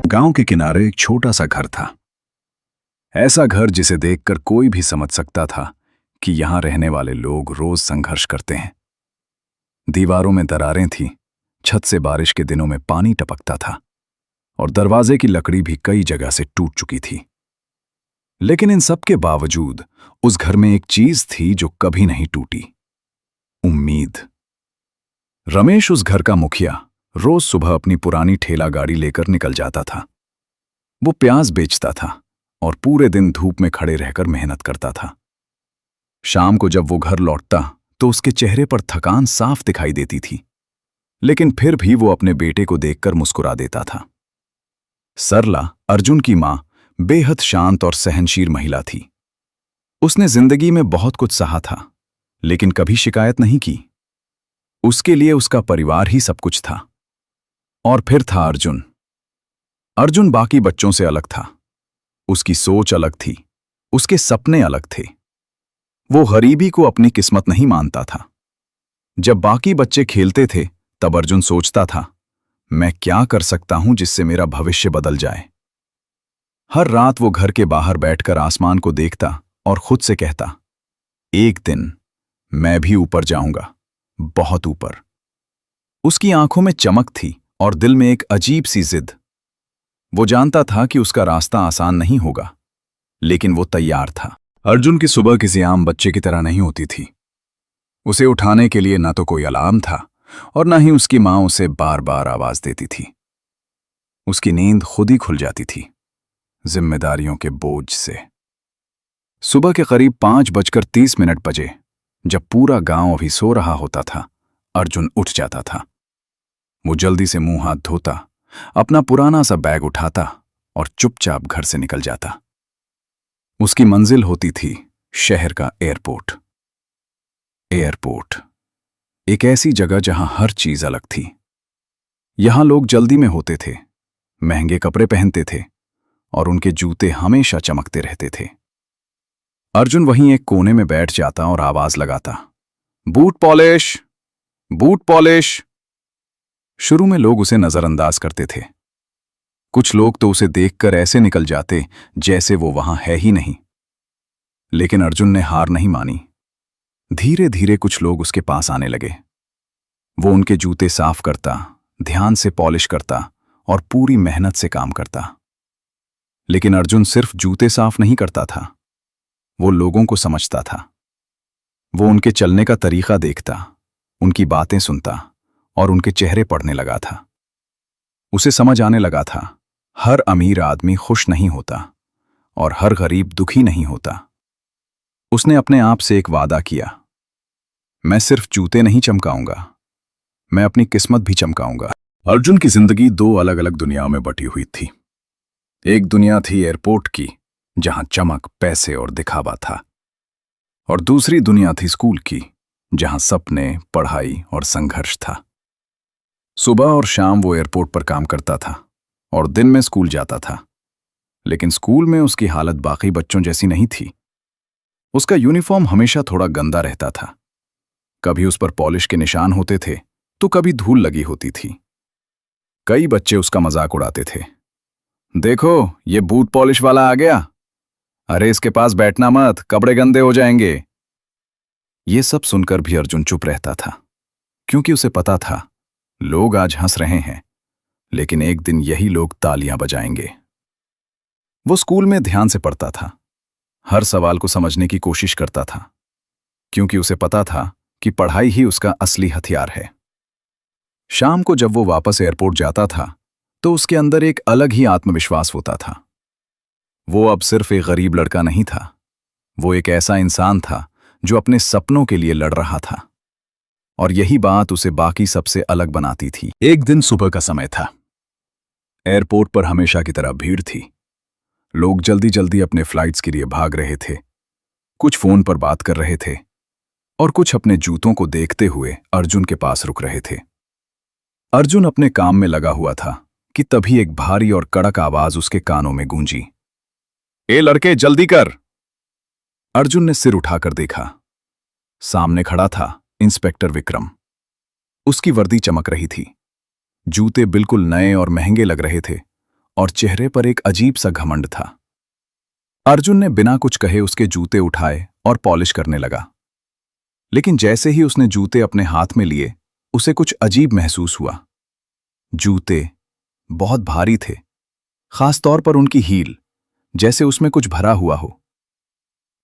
गांव के किनारे एक छोटा सा घर था। ऐसा घर जिसे देखकर कोई भी समझ सकता था कि यहां रहने वाले लोग रोज संघर्ष करते हैं। दीवारों में दरारें थीं, छत से बारिश के दिनों में पानी टपकता था और दरवाजे की लकड़ी भी कई जगह से टूट चुकी थी। लेकिन इन सब के बावजूद उस घर में एक चीज थी जो कभी नहीं टूटी, उम्मीद। रमेश, उस घर का मुखिया, रोज सुबह अपनी पुरानी ठेला गाड़ी लेकर निकल जाता था। वो प्याज बेचता था और पूरे दिन धूप में खड़े रहकर मेहनत करता था। शाम को जब वो घर लौटता तो उसके चेहरे पर थकान साफ दिखाई देती थी, लेकिन फिर भी वो अपने बेटे को देखकर मुस्कुरा देता था। सरला, अर्जुन की मां, बेहद शांत और सहनशील महिला थी। उसने जिंदगी में बहुत कुछ सहा था, लेकिन कभी शिकायत नहीं की। उसके लिए उसका परिवार ही सब कुछ था। और फिर था अर्जुन। अर्जुन बाकी बच्चों से अलग था। उसकी सोच अलग थी, उसके सपने अलग थे। वो गरीबी को अपनी किस्मत नहीं मानता था। जब बाकी बच्चे खेलते थे तब अर्जुन सोचता था, मैं क्या कर सकता हूं जिससे मेरा भविष्य बदल जाए। हर रात वो घर के बाहर बैठकर आसमान को देखता और खुद से कहता, एक दिन मैं भी ऊपर जाऊंगा, बहुत ऊपर। उसकी आंखों में चमक थी और दिल में एक अजीब सी जिद। वो जानता था कि उसका रास्ता आसान नहीं होगा, लेकिन वो तैयार था। अर्जुन की सुबह किसी आम बच्चे की तरह नहीं होती थी। उसे उठाने के लिए न तो कोई अलार्म था और न ही उसकी मां उसे बार बार आवाज देती थी। उसकी नींद खुद ही खुल जाती थी, जिम्मेदारियों के बोझ से। सुबह के करीब 5:30 बजे, जब पूरा गांव अभी सो रहा होता था, अर्जुन उठ जाता था। वो जल्दी से मुंह हाथ धोता, अपना पुराना सा बैग उठाता और चुपचाप घर से निकल जाता। उसकी मंजिल होती थी शहर का एयरपोर्ट। एयरपोर्ट, एक ऐसी जगह जहां हर चीज अलग थी। यहां लोग जल्दी में होते थे, महंगे कपड़े पहनते थे और उनके जूते हमेशा चमकते रहते थे। अर्जुन वहीं एक कोने में बैठ जाता और आवाज लगाता, बूट पॉलिश, बूट पॉलिश। शुरू में लोग उसे नजरअंदाज करते थे। कुछ लोग तो उसे देखकर ऐसे निकल जाते जैसे वो वहां है ही नहीं। लेकिन अर्जुन ने हार नहीं मानी। धीरे धीरे कुछ लोग उसके पास आने लगे। वो उनके जूते साफ करता, ध्यान से पॉलिश करता और पूरी मेहनत से काम करता। लेकिन अर्जुन सिर्फ जूते साफ नहीं करता था, वो लोगों को समझता था। वो उनके चलने का तरीका देखता, उनकी बातें सुनता और उनके चेहरे पढ़ने लगा था। उसे समझ आने लगा था, हर अमीर आदमी खुश नहीं होता और हर गरीब दुखी नहीं होता। उसने अपने आप से एक वादा किया, मैं सिर्फ जूते नहीं चमकाऊंगा, मैं अपनी किस्मत भी चमकाऊंगा। अर्जुन की जिंदगी 2 अलग अलग दुनियाओं में बटी हुई थी। एक दुनिया थी एयरपोर्ट की, जहां चमक, पैसे और दिखावा था, और दूसरी दुनिया थी स्कूल की, जहां सपने, पढ़ाई और संघर्ष था। सुबह और शाम वो एयरपोर्ट पर काम करता था और दिन में स्कूल जाता था। लेकिन स्कूल में उसकी हालत बाकी बच्चों जैसी नहीं थी। उसका यूनिफॉर्म हमेशा थोड़ा गंदा रहता था। कभी उस पर पॉलिश के निशान होते थे तो कभी धूल लगी होती थी। कई बच्चे उसका मजाक उड़ाते थे, देखो ये बूट पॉलिश वाला आ गया, अरे इसके पास बैठना मत, कपड़े गंदे हो जाएंगे। ये सब सुनकर भी अर्जुन चुप रहता था, क्योंकि उसे पता था लोग आज हंस रहे हैं, लेकिन एक दिन यही लोग तालियां बजाएंगे। वो स्कूल में ध्यान से पढ़ता था, हर सवाल को समझने की कोशिश करता था, क्योंकि उसे पता था कि पढ़ाई ही उसका असली हथियार है। शाम को जब वो वापस एयरपोर्ट जाता था तो उसके अंदर एक अलग ही आत्मविश्वास होता था। वो अब सिर्फ एक गरीब लड़का नहीं था, वो एक ऐसा इंसान था जो अपने सपनों के लिए लड़ रहा था। और यही बात उसे बाकी सबसे अलग बनाती थी। एक दिन सुबह का समय था। एयरपोर्ट पर हमेशा की तरह भीड़ थी। लोग जल्दी जल्दी अपने फ्लाइट्स के लिए भाग रहे थे। कुछ फोन पर बात कर रहे थे और कुछ अपने जूतों को देखते हुए अर्जुन के पास रुक रहे थे। अर्जुन अपने काम में लगा हुआ था कि तभी एक भारी और कड़क आवाज उसके कानों में गूंजी, ए लड़के जल्दी कर। अर्जुन ने सिर उठाकर देखा। सामने खड़ा था इंस्पेक्टर विक्रम। उसकी वर्दी चमक रही थी, जूते बिल्कुल नए और महंगे लग रहे थे और चेहरे पर एक अजीब सा घमंड था। अर्जुन ने बिना कुछ कहे उसके जूते उठाए और पॉलिश करने लगा। लेकिन जैसे ही उसने जूते अपने हाथ में लिए, उसे कुछ अजीब महसूस हुआ। जूते बहुत भारी थे, खास तौर पर उनकी हील, जैसे उसमें कुछ भरा हुआ हो।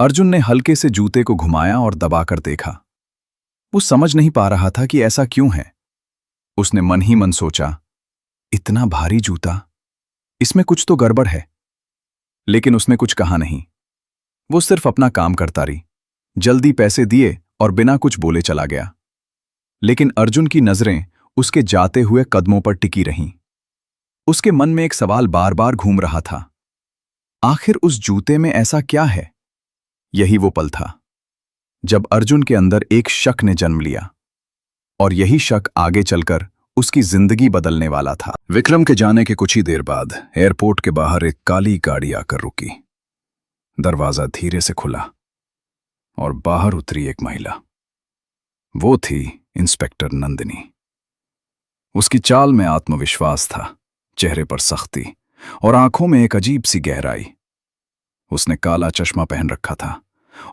अर्जुन ने हल्के से जूते को घुमाया और दबाकर देखा। वो समझ नहीं पा रहा था कि ऐसा क्यों है। उसने मन ही मन सोचा, इतना भारी जूता, इसमें कुछ तो गड़बड़ है। लेकिन उसने कुछ कहा नहीं। वो सिर्फ अपना काम करता रही, जल्दी पैसे दिए और बिना कुछ बोले चला गया। लेकिन अर्जुन की नजरें उसके जाते हुए कदमों पर टिकी रहीं। उसके मन में एक सवाल बार बार घूम रहा था, आखिर उस जूते में ऐसा क्या है? यही वो पल था जब अर्जुन के अंदर एक शक ने जन्म लिया, और यही शक आगे चलकर उसकी जिंदगी बदलने वाला था। विक्रम के जाने के कुछ ही देर बाद एयरपोर्ट के बाहर एक काली गाड़ी आकर रुकी। दरवाजा धीरे से खुला और बाहर उतरी एक महिला। वो थी इंस्पेक्टर नंदिनी। उसकी चाल में आत्मविश्वास था, चेहरे पर सख्ती और आंखों में एक अजीब सी गहराई। उसने काला चश्मा पहन रखा था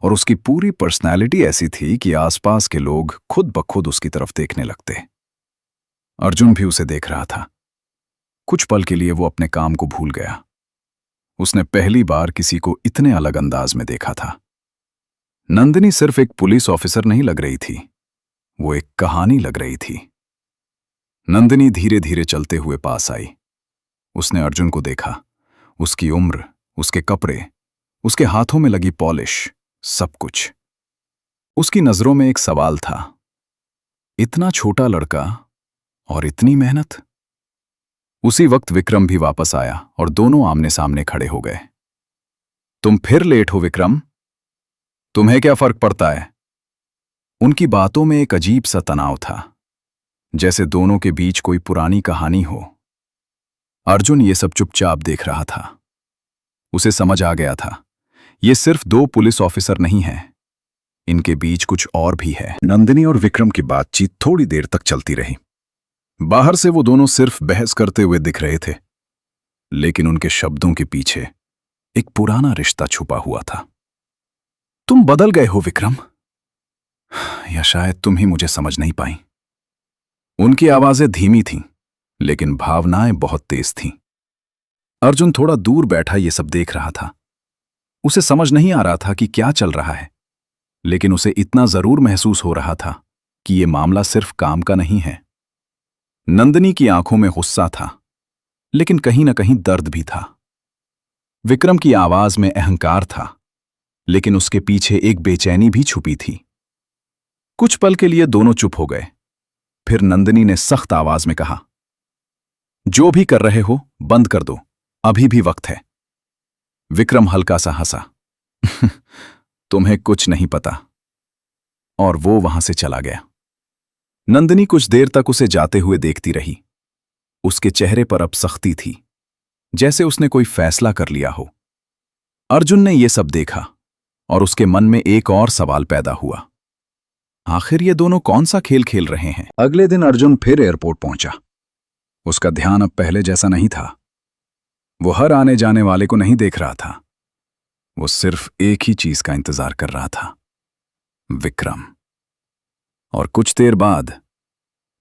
और उसकी पूरी पर्सनैलिटी ऐसी थी कि आसपास के लोग खुद ब खुद उसकी तरफ देखने लगते। अर्जुन भी उसे देख रहा था। कुछ पल के लिए वो अपने काम को भूल गया। उसने पहली बार किसी को इतने अलग अंदाज में देखा था। नंदिनी सिर्फ एक पुलिस ऑफिसर नहीं लग रही थी, वो एक कहानी लग रही थी। नंदिनी धीरे धीरे चलते हुए पास आई। उसने अर्जुन को देखा। उसकी उम्र, उसके कपड़े, उसके हाथों में लगी पॉलिश, सब कुछ। उसकी नजरों में एक सवाल था, इतना छोटा लड़का और इतनी मेहनत। उसी वक्त विक्रम भी वापस आया और दोनों आमने सामने खड़े हो गए। तुम फिर लेट हो विक्रम, तुम्हें क्या फर्क पड़ता है? उनकी बातों में एक अजीब सा तनाव था, जैसे दोनों के बीच कोई पुरानी कहानी हो। अर्जुन ये सब चुपचाप देख रहा था। उसे समझ आ गया था, ये सिर्फ दो पुलिस ऑफिसर नहीं हैं, इनके बीच कुछ और भी है। नंदिनी और विक्रम की बातचीत थोड़ी देर तक चलती रही। बाहर से वो दोनों सिर्फ बहस करते हुए दिख रहे थे, लेकिन उनके शब्दों के पीछे एक पुराना रिश्ता छुपा हुआ था। तुम बदल गए हो विक्रम, या शायद तुम ही मुझे समझ नहीं पाई। उनकी आवाजें धीमी थीं, लेकिन भावनाएं बहुत तेज थीं। अर्जुन थोड़ा दूर बैठा ये सब देख रहा था। उसे समझ नहीं आ रहा था कि क्या चल रहा है, लेकिन उसे इतना जरूर महसूस हो रहा था कि ये मामला सिर्फ काम का नहीं है। नंदिनी की आंखों में गुस्सा था, लेकिन कहीं ना कहीं दर्द भी था। विक्रम की आवाज में अहंकार था, लेकिन उसके पीछे एक बेचैनी भी छुपी थी। कुछ पल के लिए दोनों चुप हो गए। फिर नंदिनी ने सख्त आवाज में कहा, जो भी कर रहे हो बंद कर दो, अभी भी वक्त है। विक्रम हल्का सा हंसा। तुम्हें कुछ नहीं पता, और वो वहां से चला गया। नंदिनी कुछ देर तक उसे जाते हुए देखती रही। उसके चेहरे पर अब सख्ती थी, जैसे उसने कोई फैसला कर लिया हो। अर्जुन ने यह सब देखा और उसके मन में एक और सवाल पैदा हुआ, आखिर ये दोनों कौन सा खेल खेल रहे हैं? अगले दिन अर्जुन फिर एयरपोर्ट पहुंचा। उसका ध्यान अब पहले जैसा नहीं था। वो हर आने जाने वाले को नहीं देख रहा था, वो सिर्फ एक ही चीज का इंतजार कर रहा था, विक्रम। और कुछ देर बाद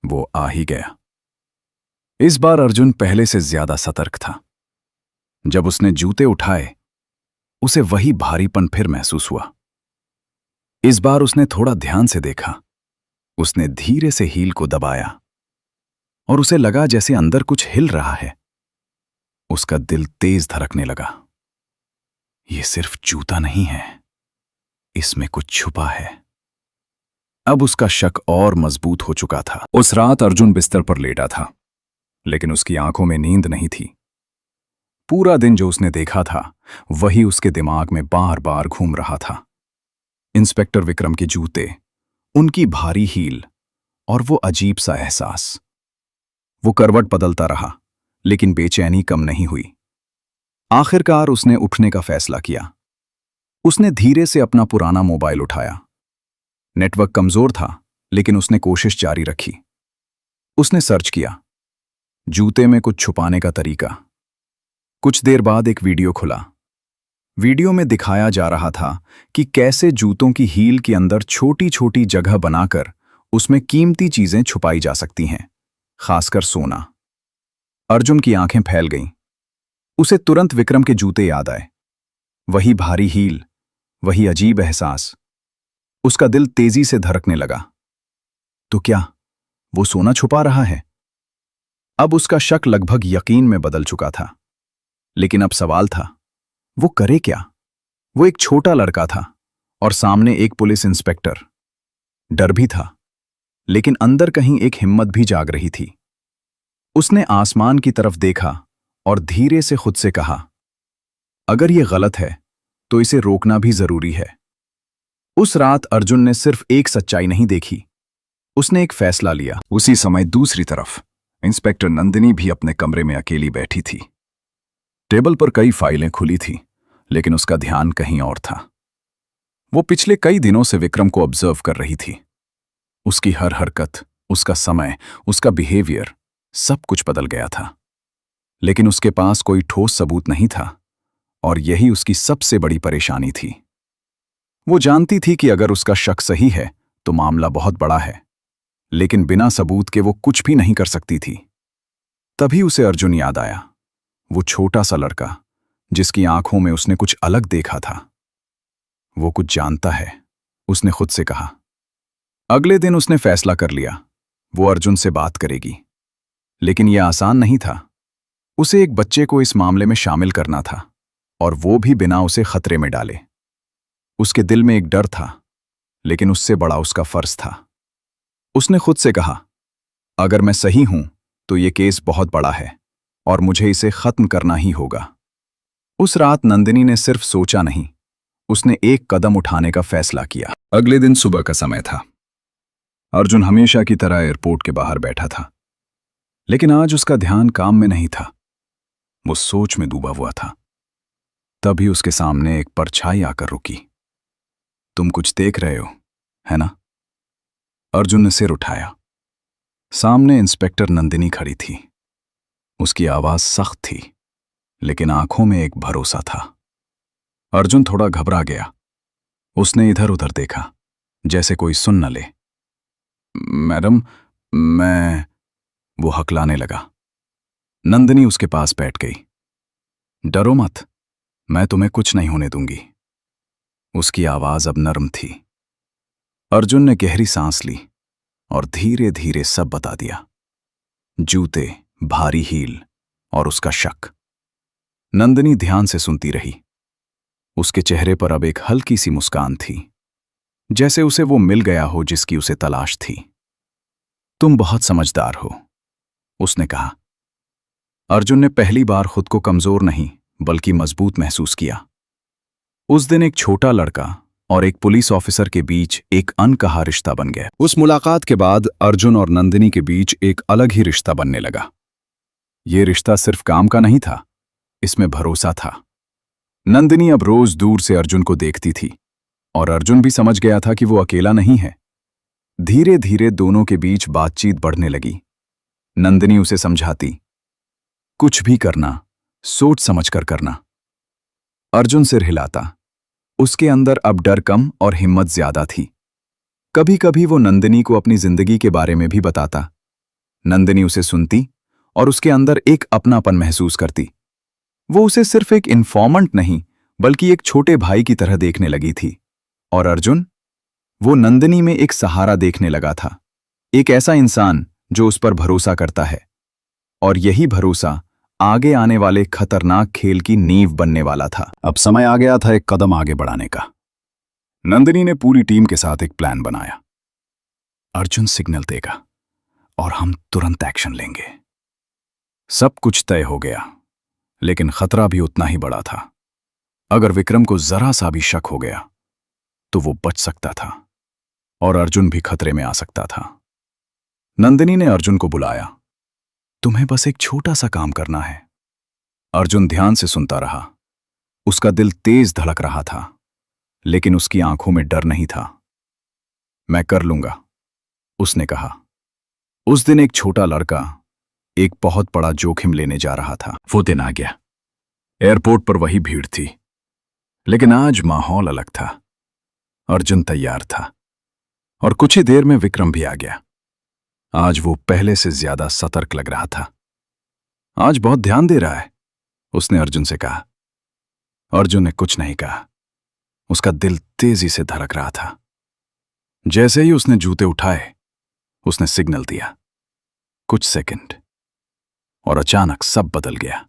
वो आ ही गया। इस बार अर्जुन पहले से ज्यादा सतर्क था। जब उसने जूते उठाए, उसे वही भारीपन फिर महसूस हुआ। इस बार उसने थोड़ा ध्यान से देखा। उसने धीरे से हील को दबाया और उसे लगा जैसे अंदर कुछ हिल रहा है। उसका दिल तेज धड़कने लगा। यह सिर्फ जूता नहीं है, इसमें कुछ छुपा है। अब उसका शक और मजबूत हो चुका था। उस रात अर्जुन बिस्तर पर लेटा था, लेकिन उसकी आंखों में नींद नहीं थी। पूरा दिन जो उसने देखा था, वही उसके दिमाग में बार बार घूम रहा था। इंस्पेक्टर विक्रम के जूते, उनकी भारी हील और वो अजीब सा एहसास। वो करवट बदलता रहा, लेकिन बेचैनी कम नहीं हुई। आखिरकार उसने उठने का फैसला किया। उसने धीरे से अपना पुराना मोबाइल उठाया। नेटवर्क कमजोर था, लेकिन उसने कोशिश जारी रखी। उसने सर्च किया, जूते में कुछ छुपाने का तरीका। कुछ देर बाद एक वीडियो खुला। वीडियो में दिखाया जा रहा था कि कैसे जूतों की हील के अंदर छोटी छोटी जगह बनाकर उसमें कीमती चीजें छुपाई जा सकती हैं, खासकर सोना। अर्जुन की आंखें फैल गईं। उसे तुरंत विक्रम के जूते याद आए। वही भारी हील, वही अजीब एहसास। उसका दिल तेजी से धड़कने लगा। तो क्या वो सोना छुपा रहा है? अब उसका शक लगभग यकीन में बदल चुका था। लेकिन अब सवाल था, वो करे क्या? वो एक छोटा लड़का था और सामने एक पुलिस इंस्पेक्टर। डर भी था, लेकिन अंदर कहीं एक हिम्मत भी जाग रही थी। उसने आसमान की तरफ देखा और धीरे से खुद से कहा, अगर ये गलत है तो इसे रोकना भी जरूरी है। उस रात अर्जुन ने सिर्फ एक सच्चाई नहीं देखी, उसने एक फैसला लिया। उसी समय दूसरी तरफ इंस्पेक्टर नंदिनी भी अपने कमरे में अकेली बैठी थी। टेबल पर कई फाइलें खुली थी, लेकिन उसका ध्यान कहीं और था। वो पिछले कई दिनों से विक्रम को ऑब्जर्व कर रही थी। उसकी हर हरकत, उसका समय, उसका बिहेवियर, सब कुछ बदल गया था। लेकिन उसके पास कोई ठोस सबूत नहीं था, और यही उसकी सबसे बड़ी परेशानी थी। वो जानती थी कि अगर उसका शक सही है तो मामला बहुत बड़ा है, लेकिन बिना सबूत के वो कुछ भी नहीं कर सकती थी। तभी उसे अर्जुन याद आया, वो छोटा सा लड़का जिसकी आंखों में उसने कुछ अलग देखा था। वो कुछ जानता है, उसने खुद से कहा। अगले दिन उसने फैसला कर लिया, वो अर्जुन से बात करेगी। लेकिन यह आसान नहीं था। उसे एक बच्चे को इस मामले में शामिल करना था, और वो भी बिना उसे खतरे में डाले। उसके दिल में एक डर था, लेकिन उससे बड़ा उसका फर्ज था। उसने खुद से कहा, अगर मैं सही हूं तो ये केस बहुत बड़ा है और मुझे इसे खत्म करना ही होगा। उस रात नंदिनी ने सिर्फ सोचा नहीं, उसने एक कदम उठाने का फैसला किया। अगले दिन सुबह का समय था। अर्जुन हमेशा की तरह एयरपोर्ट के बाहर बैठा था, लेकिन आज उसका ध्यान काम में नहीं था। वो सोच में डूबा हुआ था। तभी उसके सामने एक परछाई आकर रुकी। तुम कुछ देख रहे हो, है ना? अर्जुन ने सिर उठाया। सामने इंस्पेक्टर नंदिनी खड़ी थी। उसकी आवाज सख्त थी, लेकिन आंखों में एक भरोसा था। अर्जुन थोड़ा घबरा गया। उसने इधर उधर देखा, जैसे कोई सुन न ले। मैडम, मैं... वो हकलाने लगा। नंदिनी उसके पास बैठ गई। डरो मत, मैं तुम्हें कुछ नहीं होने दूंगी। उसकी आवाज अब नरम थी। अर्जुन ने गहरी सांस ली और धीरे धीरे सब बता दिया। जूते, भारी हील और उसका शक। नंदिनी ध्यान से सुनती रही। उसके चेहरे पर अब एक हल्की सी मुस्कान थी, जैसे उसे वो मिल गया हो जिसकी उसे तलाश थी। तुम बहुत समझदार हो, उसने कहा। अर्जुन ने पहली बार खुद को कमजोर नहीं बल्कि मजबूत महसूस किया। उस दिन एक छोटा लड़का और एक पुलिस ऑफिसर के बीच एक अनकहा रिश्ता बन गया। उस मुलाकात के बाद अर्जुन और नंदिनी के बीच एक अलग ही रिश्ता बनने लगा। ये रिश्ता सिर्फ काम का नहीं था, इसमें भरोसा था। नंदिनी अब रोज दूर से अर्जुन को देखती थी, और अर्जुन भी समझ गया था कि वो अकेला नहीं है। धीरे धीरे दोनों के बीच बातचीत बढ़ने लगी। नंदिनी उसे समझाती, कुछ भी करना सोच समझकर करना। अर्जुन सिर हिलाता। उसके अंदर अब डर कम और हिम्मत ज्यादा थी। कभी कभी वो नंदिनी को अपनी जिंदगी के बारे में भी बताता। नंदिनी उसे सुनती और उसके अंदर एक अपनापन महसूस करती। वो उसे सिर्फ एक इन्फॉर्मेंट नहीं बल्कि एक छोटे भाई की तरह देखने लगी थी। और अर्जुन, वो नंदिनी में एक सहारा देखने लगा था, एक ऐसा इंसान जो उस पर भरोसा करता है। और यही भरोसा आगे आने वाले खतरनाक खेल की नींव बनने वाला था। अब समय आ गया था एक कदम आगे बढ़ाने का। नंदिनी ने पूरी टीम के साथ एक प्लान बनाया। अर्जुन सिग्नल देगा और हम तुरंत एक्शन लेंगे। सब कुछ तय हो गया, लेकिन खतरा भी उतना ही बड़ा था। अगर विक्रम को जरा सा भी शक हो गया तो वो बच सकता था, और अर्जुन भी खतरे में आ सकता था। नंदिनी ने अर्जुन को बुलाया। तुम्हें बस एक छोटा सा काम करना है। अर्जुन ध्यान से सुनता रहा। उसका दिल तेज धड़क रहा था, लेकिन उसकी आंखों में डर नहीं था। मैं कर लूंगा, उसने कहा। उस दिन एक छोटा लड़का एक बहुत बड़ा जोखिम लेने जा रहा था। वो दिन आ गया। एयरपोर्ट पर वही भीड़ थी, लेकिन आज माहौल अलग था। अर्जुन तैयार था और कुछ ही देर में विक्रम भी आ गया। आज वो पहले से ज्यादा सतर्क लग रहा था। आज बहुत ध्यान दे रहा है, उसने अर्जुन से कहा। अर्जुन ने कुछ नहीं कहा। उसका दिल तेजी से धड़क रहा था। जैसे ही उसने जूते उठाए, उसने सिग्नल दिया। कुछ सेकंड और अचानक सब बदल गया।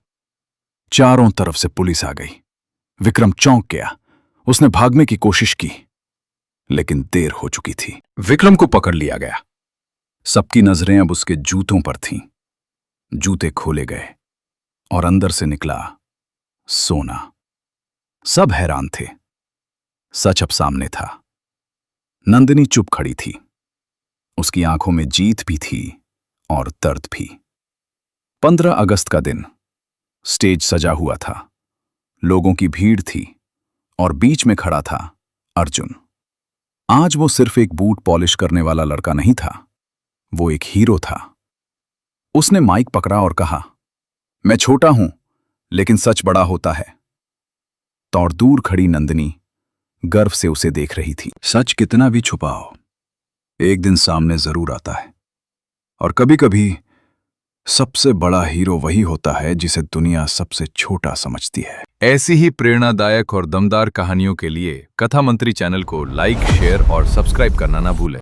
चारों तरफ से पुलिस आ गई। विक्रम चौंक गया। उसने भागने की कोशिश की, लेकिन देर हो चुकी थी। विक्रम को पकड़ लिया गया। सबकी नजरें अब उसके जूतों पर थीं। जूते खोले गए और अंदर से निकला सोना। सब हैरान थे। सच अब सामने था। नंदिनी चुप खड़ी थी। उसकी आंखों में जीत भी थी और दर्द भी। 15 अगस्त का दिन। स्टेज सजा हुआ था। लोगों की भीड़ थी और बीच में खड़ा था अर्जुन। आज वो सिर्फ एक बूट पॉलिश करने वाला लड़का नहीं था, वो एक हीरो था। उसने माइक पकड़ा और कहा, मैं छोटा हूं, लेकिन सच बड़ा होता है। तो और दूर खड़ी नंदिनी गर्व से उसे देख रही थी। सच कितना भी छुपाओ, एक दिन सामने जरूर आता है। और कभी-कभी सबसे बड़ा हीरो वही होता है जिसे दुनिया सबसे छोटा समझती है। ऐसी ही प्रेरणादायक और दमदार कहानियों के लिए कथा मंत्री चैनल को लाइक, शेयर और सब्सक्राइब करना ना भूलें।